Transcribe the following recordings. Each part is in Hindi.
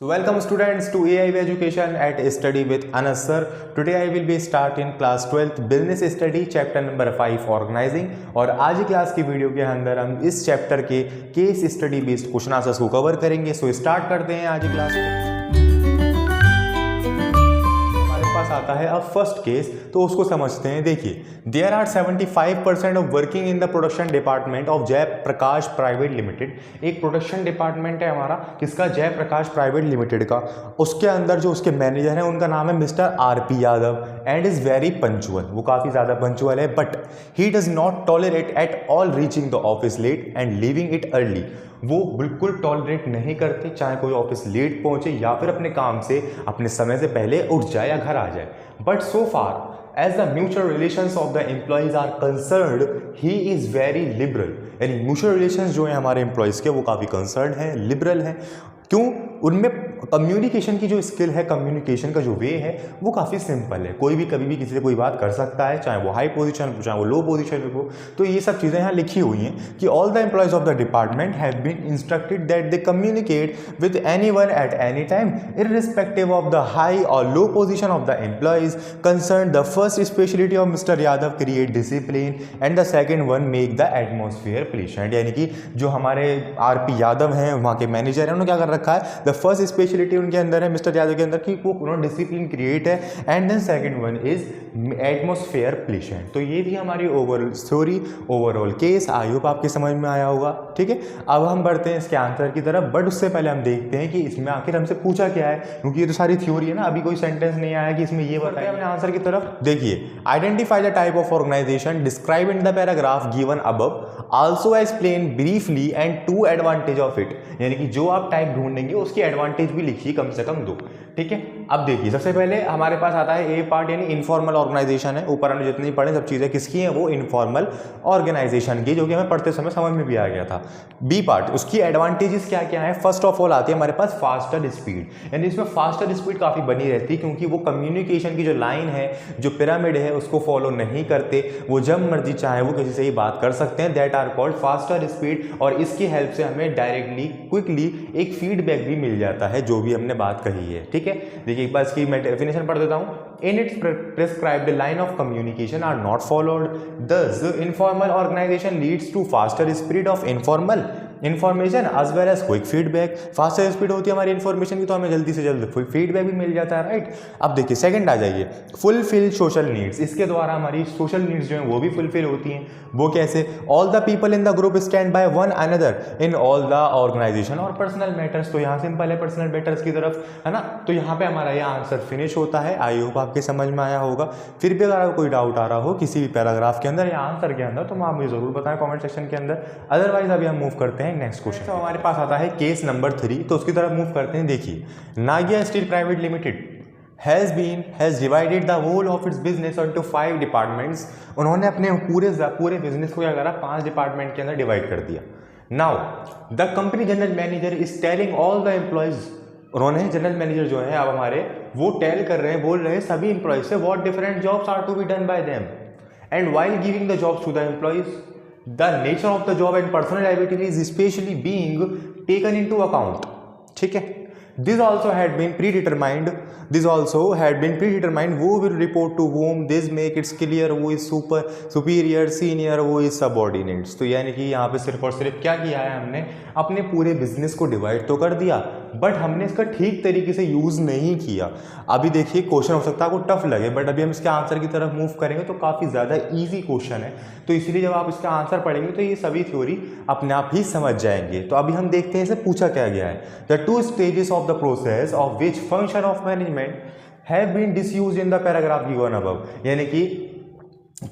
So welcome students to AIB Education at Study with Anas sir. Today I will be starting class 12th Business Study chapter number 5 Organizing और आज की क्लास की वीडियो के अंदर हम इस चैप्टर के case study based question answers को कवर करेंगे। सो स्टार्ट करते हैं आज की क्लास को। पास आता है अब फर्स्ट केस, तो उसको समझते हैं। देखिए, there are 75% of working in the production department of Jai Prakash private limited. एक प्रोडक्शन डिपार्टमेंट है हमारा, किसका? जय प्रकाश प्राइवेट लिमिटेड का। उसके अंदर जो उसके मैनेजर हैं उनका नाम है mister RP Yadav and is very punctual. वो काफ़ी ज़्यादा पंचुअल है, but he does not tolerate at all reaching the office late and leaving it early. वो बिल्कुल टॉलरेट नहीं करते, चाहे कोई ऑफिस लेट पहुंचे या फिर अपने काम से अपने समय से पहले उठ जाए या घर आ जाए। But so far as the mutual relations of the employees are concerned he is very liberal. यानी म्यूचुअल रिलेशंस जो है हमारे एम्प्लॉयज़ के, वो काफ़ी कंसर्न हैं, लिबरल हैं। क्यों? उनमें कम्युनिकेशन की जो स्किल है, कम्युनिकेशन का जो वे है, वो काफ़ी सिंपल है। कोई भी कभी भी किसी से कोई बात कर सकता है, चाहे वो हाई पोजीशन पे, चाहे वो लो पोजीशन पे हो। तो ये सब चीज़ें यहाँ लिखी हुई हैं कि all the employees of the department have been instructed that they communicate with anyone at any time irrespective of the high और low position of the employees concern. The first speciality of mister Yadav create discipline and the second one make the atmosphere pleasant. यानी कि जो हमारे आरपी यादव हैं, वहाँ के मैनेजर हैं, उन्होंने क्या कर रखा है? द फर्स्ट स्पेशलिटी उनके अंदर है, मिस्टर यादव के अंदर, कि वो उन्होंने डिसिप्लिन क्रिएट है and then second one is atmosphere pleasant. तो ये भी हमारी overall story, overall case, I hope आपके समझ में आया होगा। ठीक है, अब हम बढ़ते हैं इसके आंसर की तरफ, बट उससे पहले हम देखते हैं कि इसमें आखिर हमसे पूछा क्या है, क्योंकि ये तो सारी थ्योरी है ना, अभी कोई सेंटेंस नहीं आया कि इसमें ये बताया। हमने आंसर की तरफ देखिए, identify the type of organisation describe in the paragraph given above, also explain briefly and two advantage of it. यानी कि जो आप टाइप ढूंढेंगे उसकी एडवांटेज भी लिखिए कम से कम 2। ठीक है, अब देखिए, सबसे पहले हमारे पास आता है ए पार्ट, यानी इनफॉर्मल ऑर्गेनाइजेशन है। ऊपर हमने जितनी पढ़े सब चीज़ें किसकी हैं? वो इनफॉर्मल ऑर्गेनाइजेशन की, जो कि हमें पढ़ते समय समझ में भी आ गया था। बी पार्ट, उसकी एडवांटेजेस क्या क्या है? फर्स्ट ऑफ ऑल आती है हमारे पास फास्टर स्पीड, यानी इसमें फास्टर स्पीड काफ़ी बनी रहती है, क्योंकि वो कम्युनिकेशन की जो लाइन है, जो पिरामिड है, उसको फॉलो नहीं करते। वो जब मर्जी चाहे वो किसी से ही बात कर सकते हैं, that are called faster speed. और इसकी हेल्प से हमें डायरेक्टली क्विकली एक फीडबैक भी मिल जाता है, जो भी हमने बात कही है। ठीक है, देखिए एक बार इसकी मैं डेफिनेशन पढ़ देता हूँ। In its prescribed line of communication are not followed. Thus, informal organization leads to faster speed of informal information as well as quick feedback. Faster speed होती है हमारी इन्फॉर्मेशन की, तो हमें जल्दी से जल्द फीडबैक भी मिल जाता है, राइट। अब देखिए सेकंड आ जाइए, फुलफिल सोशल नीड्स। इसके द्वारा हमारी सोशल नीड्स जो हैं वो भी फुलफिल होती हैं। वो कैसे? All the people in the group stand by one another in all the organisation और पर्सनल मैटर्स। तो यहाँ सिंपल है, पर्सनल मैटर्स की तरफ, है ना। तो यहाँ पे हमारा यह आंसर फिनिश होता है। आई होप आपके समझ में आया होगा। फिर भी अगर आपको कोई डाउट आ रहा हो किसी भी पैराग्राफ के अंदर या आंसर के अंदर, तो आप मुझे जरूर बताएं कमेंट सेक्शन के अंदर। अदरवाइज अभी हम मूव करते हैं नेक्स्ट क्वेश्चन। तो हमारे पास आता है केस नंबर 3, तो उसकी तरफ मूव करते हैं। देखिए, Nagia steel private limited has divided the whole of its business into 5 departments. उन्होंने अपने पूरे बिजनेस को क्या करा? 5 डिपार्टमेंट के अंदर डिवाइड कर दिया। Now the company general manager is telling all the employees. उन्होंने जनरल मैनेजर जो है अब हमारे, वो टेल कर रहे हैं, बोल रहे हैं सभी एम्प्लॉयज से what different jobs are to be done by them and while giving the jobs to the employees the nature of the job and personal liability is specially being taken into account. ठीक है, this also had been predetermined who will report to whom, this make it clear who is superior, senior, who is subordinates। तो यानी कि यहाँ पे सिर्फ और सिर्फ क्या किया है, हमने अपने पूरे बिजनेस को डिवाइड तो कर दिया, बट हमने इसका ठीक तरीके से यूज़ नहीं किया। अभी देखिए, क्वेश्चन हो सकता है आपको टफ लगे, बट अभी हम इसके आंसर की तरफ मूव करेंगे तो काफ़ी ज़्यादा ईजी क्वेश्चन है। तो इसलिए जब आप इसका आंसर पढ़ेंगे तो ये सभी थ्योरी अपने आप ही समझ जाएंगे। तो अभी हम देखते हैं इसे पूछा क्या गया है। The 2 stages of the process of which function of management have been disused in the paragraph given above। यानी कि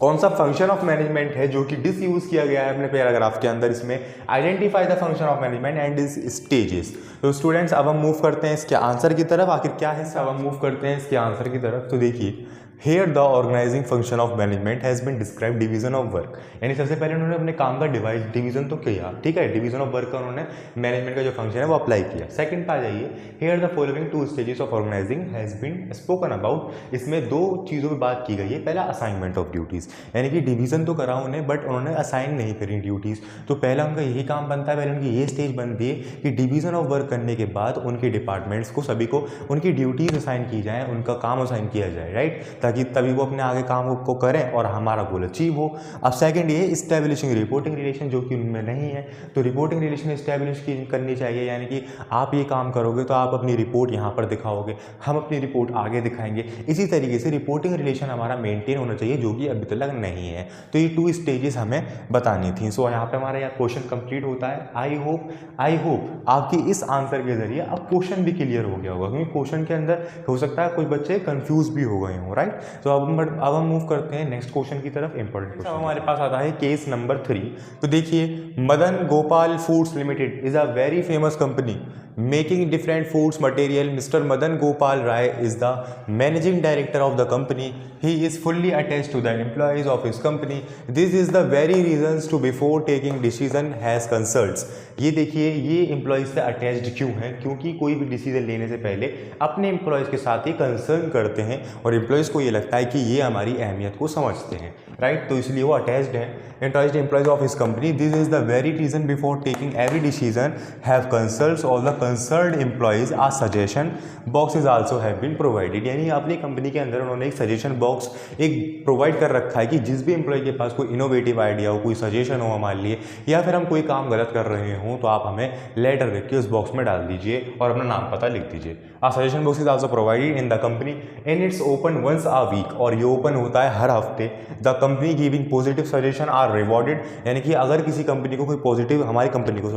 कौन सा फंक्शन ऑफ मैनेजमेंट है जो कि डिसयूज किया गया है अपने पैराग्राफ के अंदर। इसमें identify the function of management and is stages. तो स्टूडेंट्स अब हम मूव करते हैं इसके आंसर की तरफ। आखिर क्या है इसका? अब हम मूव करते हैं इसके आंसर की तरफ। तो देखिए, here the organising function of management has been describe division of work, यानी सबसे पहले उन्होंने अपने काम का डिवीजन तो किया, ठीक है, डिवीजन ऑफ वर्क का उन्होंने मैनेजमेंट का जो फंक्शन है वो अप्लाई किया। सेकंड पे आ जाइए, here the following two stages of organising has been spoken about, इसमें दो चीज़ों पर बात की गई है। पहला असाइनमेंट ऑफ ड्यूटीज़, यानी कि डिवीजन तो करा उन्हें बट उन्होंने असाइन नहीं करी ड्यूटीज़, तो पहला उनका यही काम बनता है, पहले उनकी ये स्टेज बनती है कि डिवीजन ऑफ वर्क करने के बाद उनके डिपार्टमेंट्स को सभी को उनकी ड्यूटीज़ असाइन की जाए, उनका काम असाइन किया जाए, राइट, ताकि तभी वो अपने आगे काम को करें और हमारा गोल अचीव हो। अब सेकंड ये इस्टेब्लिशिंग रिपोर्टिंग रिलेशन, जो कि उनमें नहीं है, तो रिपोर्टिंग रिलेशन इस्टेब्लिश करनी चाहिए, यानी कि आप ये काम करोगे तो आप अपनी रिपोर्ट यहाँ पर दिखाओगे, हम अपनी रिपोर्ट आगे दिखाएंगे। इसी तरीके से रिपोर्टिंग रिलेशन हमारा मेंटेन होना चाहिए, जो कि अभी तक नहीं है। तो ये 2 स्टेजेस हमें बतानी थी। सो यहाँ पे हमारा यहाँ क्वेश्चन कंप्लीट होता है। आई होप आपकी इस आंसर के जरिए अब क्वेश्चन भी क्लियर हो गया होगा, क्योंकि क्वेश्चन के अंदर हो सकता है कुछ बच्चे कंफ्यूज भी हो गए हों, राइट। तो अब हम मूव करते हैं नेक्स्ट क्वेश्चन की तरफ। इंपॉर्टेंट क्वेश्चन हमारे पास आता है केस नंबर 3। तो देखिए, Madan Gopal foods limited is a very famous company making different foods material. Mr. Madan Gopal Rai is the managing director of the company. He is fully attached to the employees of his company. This is the very reasons to before taking decision has consults. ये देखिए, ये एम्प्लॉयज़ से अटैच्ड क्यों है, क्योंकि कोई भी डिसीजन लेने से पहले अपने एम्प्लॉयज़ के साथ ही कंसर्न करते हैं और एम्प्लॉयज़ को ये लगता है कि ये हमारी अहमियत को समझते हैं, राइट, तो इसलिए वो अटैच्ड हैं, attached employees of his company. This is the very reason before taking every decision have consults all the concerned employees. A suggestion box is also have been provided, यानी अपनी कंपनी के अंदर उन्होंने एक सजेशन बॉक्स एक प्रोवाइड कर रखा है कि जिस भी एम्प्लॉय के पास कोई इनोवेटिव आइडिया हो, कोई सजेशन हो हमारे लिए, या फिर हम कोई काम गलत कर रहे हों, तो आप हमें लेटर लिख के उस बॉक्स में डाल दीजिए और अपना नाम पता लिख दीजिए। A suggestion box is also provided in the company and it's open once a week, और ये ओपन होता है हर हफ्ते। The company giving positive suggestion are rewarded, यानी कि अगर किसी कंपनी को कोई पॉजिटिव, हमारी कंपनी को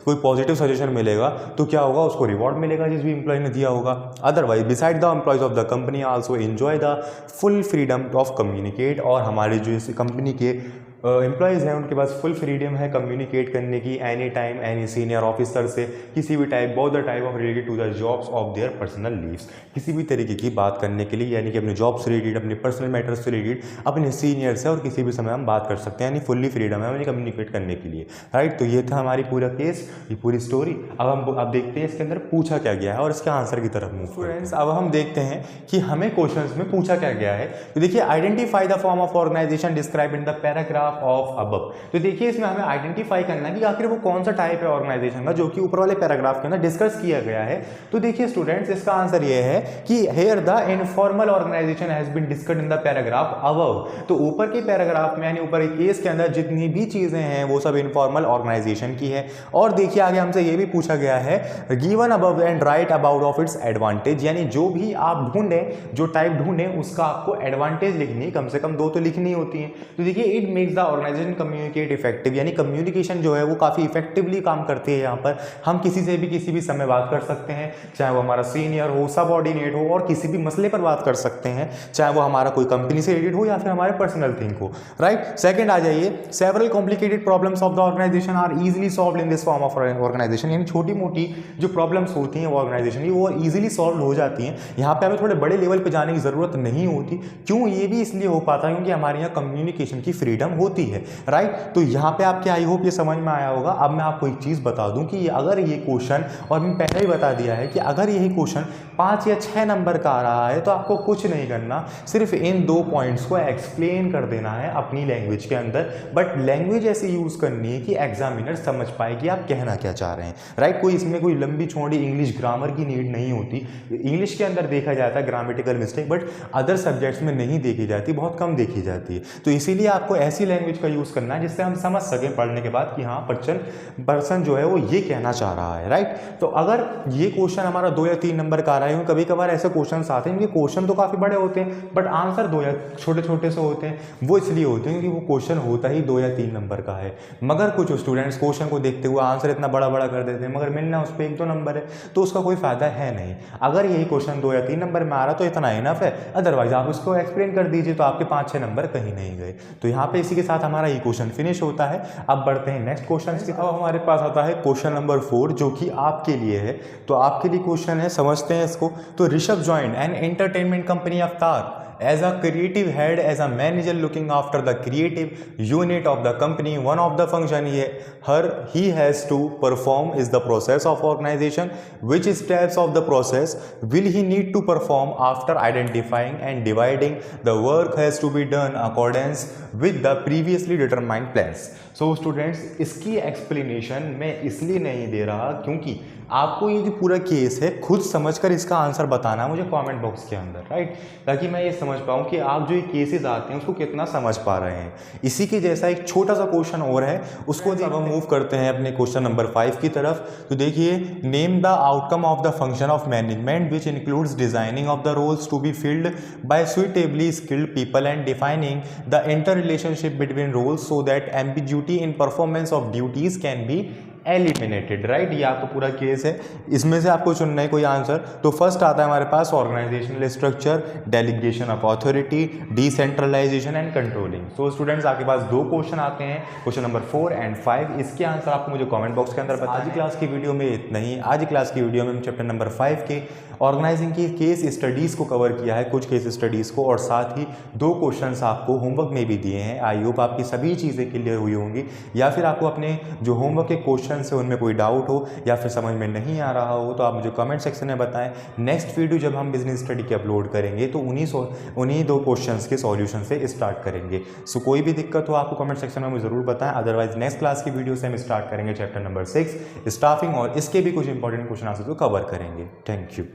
कोई पॉजिटिव सजेशन मिलेगा तो क्या होगा, उसको रिवॉर्ड मिलेगा जिस भी एम्प्लॉय ने दिया होगा। Otherwise beside the employees of the company also enjoy the full freedom of communicate, और हमारे जो इस कंपनी के एम्प्लॉयज़ हैं उनके पास फुल फ्रीडम है कम्युनिकेट करने की any time any senior officer से, किसी भी टाइप, both the type of related to the jobs of their personal leaves, किसी भी तरीके की बात करने के लिए, यानी कि अपने जॉब से रिलेटेड, अपने पर्सनल मैटर्स से रिलेटेड अपने सीनियर से और किसी भी समय हम बात कर सकते हैं, यानी फुल्ली फ्रीडम है हमें कम्युनिकेट करने के लिए, राइट। तो ये था हमारी पूरा केस, ये पूरी स्टोरी। अब देखते हैं इसके अंदर पूछा क्या गया है और इसके आंसर की तरफ मूव। स्टूडेंट्स, अब हम देखते हैं कि हमें क्वेश्चन में पूछा क्या गया है। तो देखिए, identify the form of organisation describe in the paragraph of above. तो देखिए, इसमें हमें आइडेंटिफाई करना है कि आखिर वो कौन सा टाइप है ऑर्गेनाइजेशन का, जो कि ऊपर वाले पैराग्राफ के अंदर डिस्कस किया गया है। तो देखिए स्टूडेंट्स, इसका आंसर ये है कि here the informal organisation has been discussed in the paragraph above. तो ऊपर के पैराग्राफ में, यानी ऊपर एक केस के अंदर जितनी भी चीजें हैं वो सब इनफॉर्मल ऑर्गेनाइजेशन की है। और देखिए आगे हमसे ये भी पूछा गया है, given above and right about of its advantage, यानी जो भी आप ढूंढें, जो टाइप ढूंढें, उसका आपको एडवांटेज लिखनी है, कम से कम 2 तो लिखनी होती है। तो देखिए, it makes the organisation communicate effective, यानी कम्युनिकेशन जो है वो काफ़ी इफेक्टिवली काम करती है। यहाँ पर हम किसी से भी किसी भी समय बात कर सकते हैं, चाहे वो हमारा सीनियर हो, सबऑर्डिनेट हो, और किसी भी मसले पर बात कर सकते हैं, चाहे वो हमारा कोई कंपनी से रिलेटेड हो या फिर हमारे पर्सनल थिंग हो, राइट। सेकंड आ जाइए, several complicated problems of the organisation are easily solved in this form of organisation, यानी छोटी मोटी जो प्रॉब्लम्स होती हैं वो ऑर्गेनाइजेशन की वो इजीली सॉल्व हो जाती हैं। यहाँ पे हमें थोड़े बड़े लेवल पे जाने की ज़रूरत नहीं होती। क्यों? ये भी इसलिए हो पाता है क्योंकि हमारे यहाँ कम्युनिकेशन की फ्रीडम होती है, राइट। तो यहाँ पे आपके आई होप ये समझ में आया होगा। अब मैं आपको एक चीज़ बता दूं कि अगर ये क्वेश्चन, और मैंने पहले ही बता दिया है कि अगर यही क्वेश्चन 5 या 6 नंबर का आ रहा है तो आपको कुछ नहीं करना, सिर्फ इन 2 पॉइंट्स को एक्सप्लेन कर देना है अपनी लैंग्वेज के अंदर। बट लैंग्वेज ऐसे यूज़ करनी है कि एग्जामिनर समझ पाए कि आप कहना क्या चाह रहे हैं, राइट। कोई इसमें कोई लंबी चौड़ी इंग्लिश ग्रामर की नीड नहीं होती। इंग्लिश के अंदर देखा जाता है grammatical mistake, but other subjects में नहीं देखी जाती, बहुत कम देखी जाती है। तो इसीलिए आपको ऐसी लैंग्वेज का यूज़ करना है जिससे हम समझ सकें पढ़ने के बाद कि हाँ पर्सन जो है वो ये कहना चाह रहा है, राइट। तो अगर ये क्वेश्चन हमारा 2 या 3 नंबर का आ रहा है, कभी कभार ऐसे क्वेश्चन आते हैं इनके क्वेश्चन तो काफ़ी बड़े होते हैं बट आंसर 2 या छोटे छोटे से होते हैं। वो इसलिए होते हैं क्योंकि वो क्वेश्चन होता ही 2 या 3 नंबर का है। मगर कुछ स्टूडेंट्स क्वेश्चन को देखते हुए आंसर इतना बड़ा बड़ा कर देते हैं, मगर मिलना उस पर 1-2 नंबर है, तो उसका कोई फायदा है नहीं। अगर यही क्वेश्चन 2 या 3 नंबर में आ रहा तो इतना इनफ है, अदरवाइज आप उसको एक्सप्लेन कर दीजिए तो आपके 5-6 नंबर कहीं नहीं गए। तो यहाँ पे इसी के साथ हमारा ये क्वेश्चन फिनिश होता है। अब बढ़ते हैं नेक्स्ट क्वेश्चन की। अब हमारे पास आता है क्वेश्चन नंबर 4 जो कि आपके लिए है। तो आपके लिए क्वेश्चन है, समझते हैं इसको। तो Rishabh joined an entertainment company Avatar as a creative head, as a manager looking after the creative unit of the company, one of the function he has to perform is the process of organization. Which steps of the process will he need to perform after identifying and dividing the work has to be done accordance with the previously determined plans. So students, इसकी एक्सप्लेनेशन मैं इसलिए नहीं दे रहा क्योंकि आपको ये जो पूरा केस है खुद समझकर इसका आंसर बताना मुझे कमेंट बॉक्स के अंदर, राइट, ताकि मैं ये समझ पाऊँ कि आप जो ये केसेस आते हैं उसको कितना समझ पा रहे हैं। इसी के जैसा एक छोटा सा क्वेश्चन और है, उसको जब हम मूव करते हैं अपने क्वेश्चन नंबर 5 की तरफ, तो देखिए, name the outcome of the function of management which includes designing of the roles to be filled by suitably skilled people and defining the inter relationship between roles so that ambiguity in performance of duties can be eliminated, right. ये आपका पूरा केस है, इसमें से आपको चुनना है कोई आंसर। तो फर्स्ट आता है हमारे पास organisational structure, delegation of authority, decentralisation and controlling. So students, आपके पास दो क्वेश्चन आते हैं, क्वेश्चन नंबर 4 और 5। इसके आंसर आपको मुझे कमेंट बॉक्स के अंदर बताएं। आज की क्लास की वीडियो में इतना ही। आज की क्लास की वीडियो में हम चैप्टर नंबर 5 के ऑर्गेनाइजिंग की केस स्टडीज़ को कवर किया है, कुछ केस स्टडीज़ को, और साथ ही 2 क्वेश्चंस आपको होमवर्क में भी दिए हैं। आई होप आपकी सभी चीज़ें क्लियर हुई होंगी, या फिर आपको अपने जो होमवर्क के क्वेश्चन से उनमें कोई डाउट हो या फिर समझ में नहीं आ रहा हो तो आप मुझे कमेंट सेक्शन में बताएं। नेक्स्ट वीडियो जब हम बिजनेस स्टडी के अपलोड करेंगे तो उन्हीं 2 क्वेश्चंस के सॉल्यूशन से स्टार्ट करेंगे। सो कोई भी दिक्कत हो आपको कमेंट सेक्शन में मुझे ज़रूर बताएं। अदरवाइज नेक्स्ट क्लास की वीडियो से हम स्टार्ट करेंगे चैप्टर नंबर 6 स्टाफिंग, और इसके भी कुछ इंपॉर्टेंट क्वेश्चन आंसर तो कवर करेंगे। Thank you.